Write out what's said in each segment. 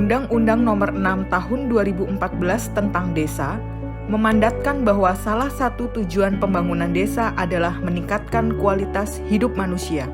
Undang-Undang Nomor 6 Tahun 2014 tentang Desa memandatkan bahwa salah satu tujuan pembangunan desa adalah meningkatkan kualitas hidup manusia.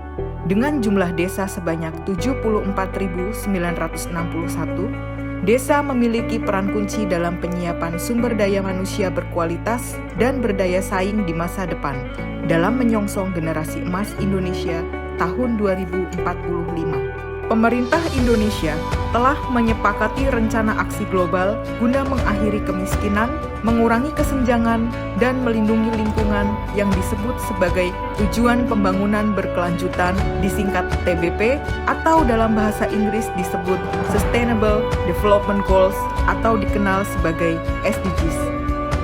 Dengan jumlah desa sebanyak 74.961, desa memiliki peran kunci dalam penyiapan sumber daya manusia berkualitas dan berdaya saing di masa depan dalam menyongsong generasi emas Indonesia tahun 2045. Pemerintah Indonesia telah menyepakati rencana aksi global guna mengakhiri kemiskinan, mengurangi kesenjangan, dan melindungi lingkungan yang disebut sebagai Tujuan Pembangunan Berkelanjutan disingkat TBP atau dalam bahasa Inggris disebut Sustainable Development Goals atau dikenal sebagai SDGs.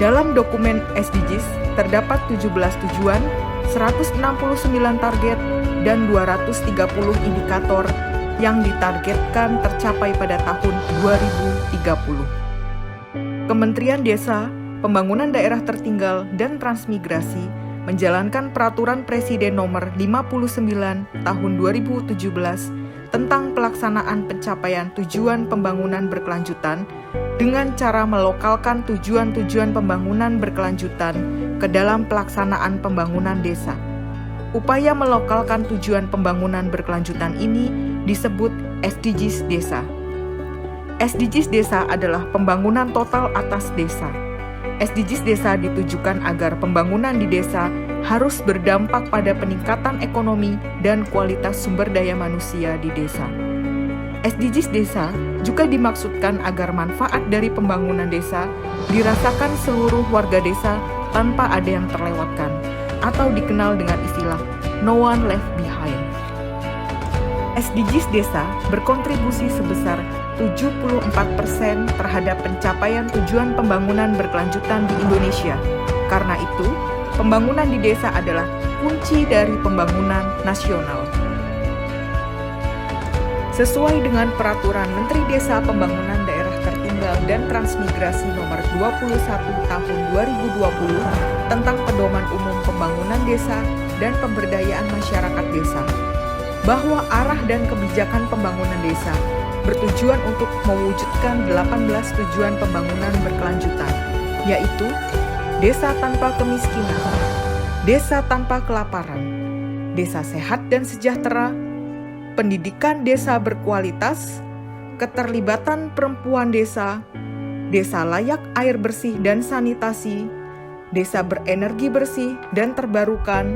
Dalam dokumen SDGs terdapat 17 tujuan, 169 target, dan 230 indikator yang ditargetkan tercapai pada tahun 2030. Kementerian Desa, Pembangunan Daerah Tertinggal, dan Transmigrasi menjalankan Peraturan Presiden Nomor 59 Tahun 2017 tentang pelaksanaan pencapaian tujuan pembangunan berkelanjutan dengan cara melokalkan tujuan-tujuan pembangunan berkelanjutan ke dalam pelaksanaan pembangunan desa. Upaya melokalkan tujuan pembangunan berkelanjutan ini disebut SDGs Desa. SDGs Desa adalah pembangunan total atas desa. SDGs Desa ditujukan agar pembangunan di desa harus berdampak pada peningkatan ekonomi dan kualitas sumber daya manusia di desa. SDGs Desa juga dimaksudkan agar manfaat dari pembangunan desa dirasakan seluruh warga desa tanpa ada yang terlewatkan, atau dikenal dengan istilah no one left behind. SDGs Desa berkontribusi sebesar 74% terhadap pencapaian tujuan pembangunan berkelanjutan di Indonesia. Karena itu, pembangunan di desa adalah kunci dari pembangunan nasional. Sesuai dengan Peraturan Menteri Desa Pembangunan Daerah Tertinggal dan Transmigrasi Nomor 21 Tahun 2020 tentang Pedoman Umum Pembangunan Desa dan Pemberdayaan Masyarakat Desa, bahwa arah dan kebijakan pembangunan desa bertujuan untuk mewujudkan 18 tujuan pembangunan berkelanjutan, yaitu desa tanpa kemiskinan, desa tanpa kelaparan, desa sehat dan sejahtera, pendidikan desa berkualitas, keterlibatan perempuan desa, desa layak air bersih dan sanitasi, desa berenergi bersih dan terbarukan,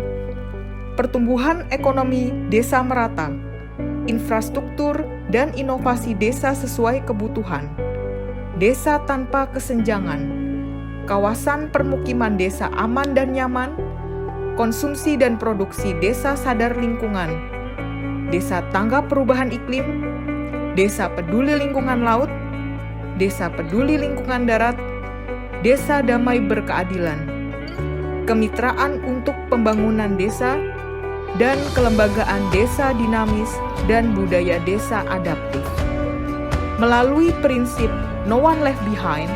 pertumbuhan ekonomi desa merata, infrastruktur dan inovasi desa sesuai kebutuhan, desa tanpa kesenjangan, kawasan permukiman desa aman dan nyaman, konsumsi dan produksi desa sadar lingkungan, desa tangga perubahan iklim, desa peduli lingkungan laut, desa peduli lingkungan darat, desa damai berkeadilan, kemitraan untuk pembangunan desa, dan kelembagaan desa dinamis dan budaya desa adaptif. Melalui prinsip no one left behind,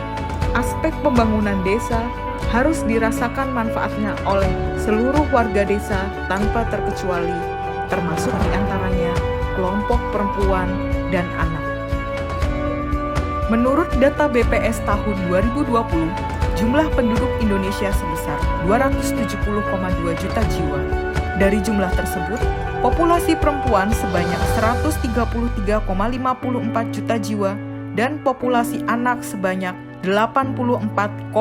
aspek pembangunan desa harus dirasakan manfaatnya oleh seluruh warga desa tanpa terkecuali, termasuk diantaranya kelompok perempuan dan anak. Menurut data BPS tahun 2020, jumlah penduduk Indonesia sebesar 270,2 juta jiwa. Dari jumlah tersebut, populasi perempuan sebanyak 133,54 juta jiwa dan populasi anak sebanyak 84,4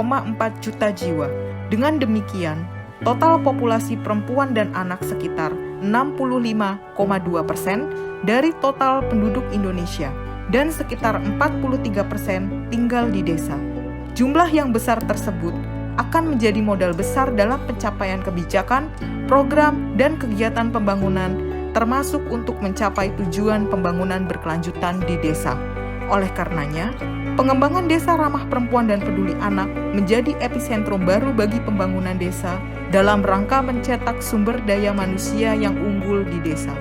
juta jiwa. Dengan demikian, total populasi perempuan dan anak sekitar 65,2% dari total penduduk Indonesia dan sekitar 43% tinggal di desa. Jumlah yang besar tersebut akan menjadi modal besar dalam pencapaian kebijakan, program, dan kegiatan pembangunan, termasuk untuk mencapai tujuan pembangunan berkelanjutan di desa. Oleh karenanya, pengembangan desa ramah perempuan dan peduli anak menjadi epicentrum baru bagi pembangunan desa dalam rangka mencetak sumber daya manusia yang unggul di desa.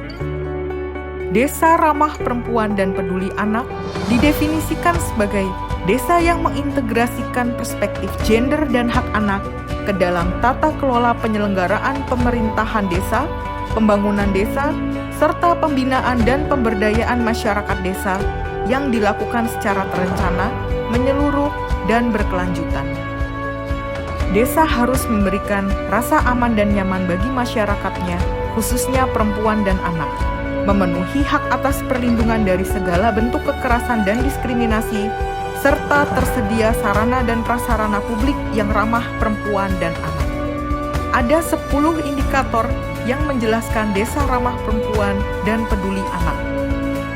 Desa ramah perempuan dan peduli anak didefinisikan sebagai desa yang mengintegrasikan perspektif gender dan hak anak ke dalam tata kelola penyelenggaraan pemerintahan desa, pembangunan desa, serta pembinaan dan pemberdayaan masyarakat desa yang dilakukan secara terencana, menyeluruh, dan berkelanjutan. Desa harus memberikan rasa aman dan nyaman bagi masyarakatnya, khususnya perempuan dan anak, memenuhi hak atas perlindungan dari segala bentuk kekerasan dan diskriminasi, serta tersedia sarana dan prasarana publik yang ramah perempuan dan anak. Ada 10 indikator yang menjelaskan desa ramah perempuan dan peduli anak.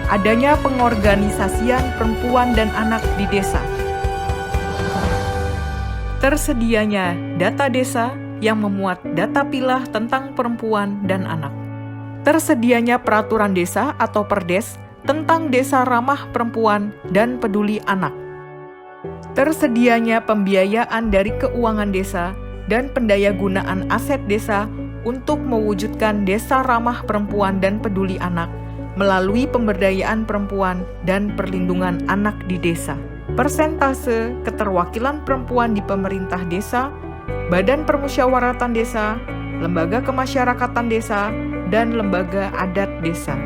Adanya pengorganisasian perempuan dan anak di desa. Tersedianya data desa yang memuat data pilah tentang perempuan dan anak. Tersedianya peraturan desa atau Perdes tentang desa ramah perempuan dan peduli anak. Tersedianya pembiayaan dari keuangan desa dan pendayagunaan aset desa untuk mewujudkan desa ramah perempuan dan peduli anak melalui pemberdayaan perempuan dan perlindungan anak di desa. Persentase keterwakilan perempuan di pemerintah desa, badan permusyawaratan desa, lembaga kemasyarakatan desa, dan lembaga adat desa.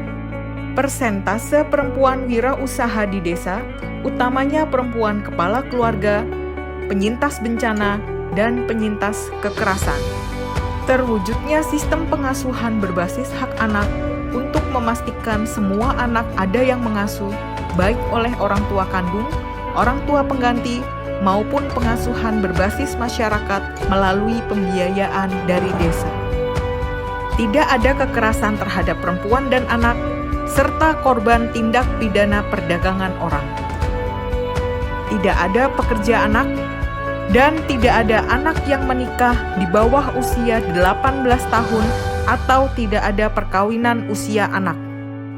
Persentase perempuan wirausaha di desa, utamanya perempuan kepala keluarga, penyintas bencana, dan penyintas kekerasan. Terwujudnya sistem pengasuhan berbasis hak anak untuk memastikan semua anak ada yang mengasuh, baik oleh orang tua kandung, orang tua pengganti, maupun pengasuhan berbasis masyarakat melalui pembiayaan dari desa. Tidak ada kekerasan terhadap perempuan dan anak, serta korban tindak pidana perdagangan orang. Tidak ada pekerja anak, dan tidak ada anak yang menikah di bawah usia 18 tahun atau tidak ada perkawinan usia anak.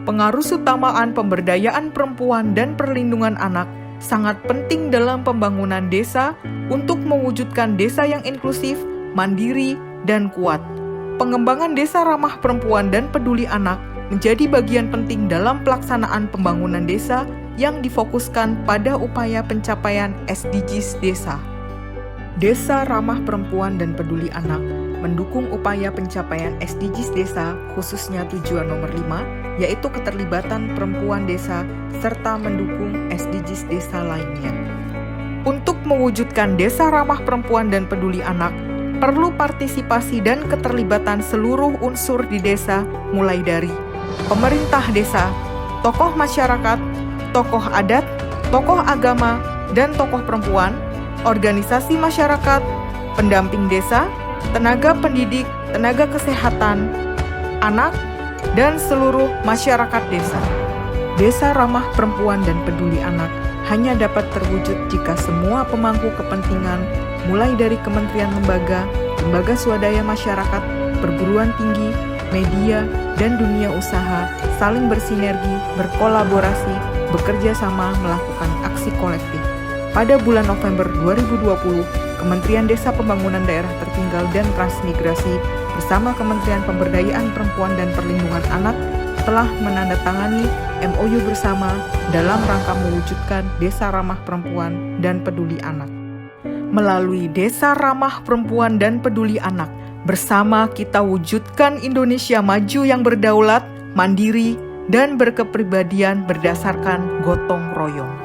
Pengarusutamaan pemberdayaan perempuan dan perlindungan anak sangat penting dalam pembangunan desa untuk mewujudkan desa yang inklusif, mandiri, dan kuat. Pengembangan desa ramah perempuan dan peduli anak menjadi bagian penting dalam pelaksanaan pembangunan desa yang difokuskan pada upaya pencapaian SDGs desa. Desa ramah perempuan dan peduli anak mendukung upaya pencapaian SDGs desa, khususnya tujuan nomor 5, yaitu keterlibatan perempuan desa, serta mendukung SDGs desa lainnya. Untuk mewujudkan desa ramah perempuan dan peduli anak, perlu partisipasi dan keterlibatan seluruh unsur di desa, mulai dari pemerintah desa, tokoh masyarakat, tokoh adat, tokoh agama, dan tokoh perempuan, organisasi masyarakat, pendamping desa, tenaga pendidik, tenaga kesehatan, anak, dan seluruh masyarakat desa. Desa ramah perempuan dan peduli anak hanya dapat terwujud jika semua pemangku kepentingan, mulai dari kementerian lembaga, lembaga swadaya masyarakat, perguruan tinggi, media, dan dunia usaha saling bersinergi, berkolaborasi, bekerja sama melakukan aksi kolektif. Pada bulan November 2020, Kementerian Desa Pembangunan Daerah Tertinggal dan Transmigrasi bersama Kementerian Pemberdayaan Perempuan dan Perlindungan Anak telah menandatangani MOU bersama dalam rangka mewujudkan Desa Ramah Perempuan dan Peduli Anak. Melalui Desa Ramah Perempuan dan Peduli Anak, bersama kita wujudkan Indonesia maju yang berdaulat, mandiri, dan berkepribadian berdasarkan gotong royong.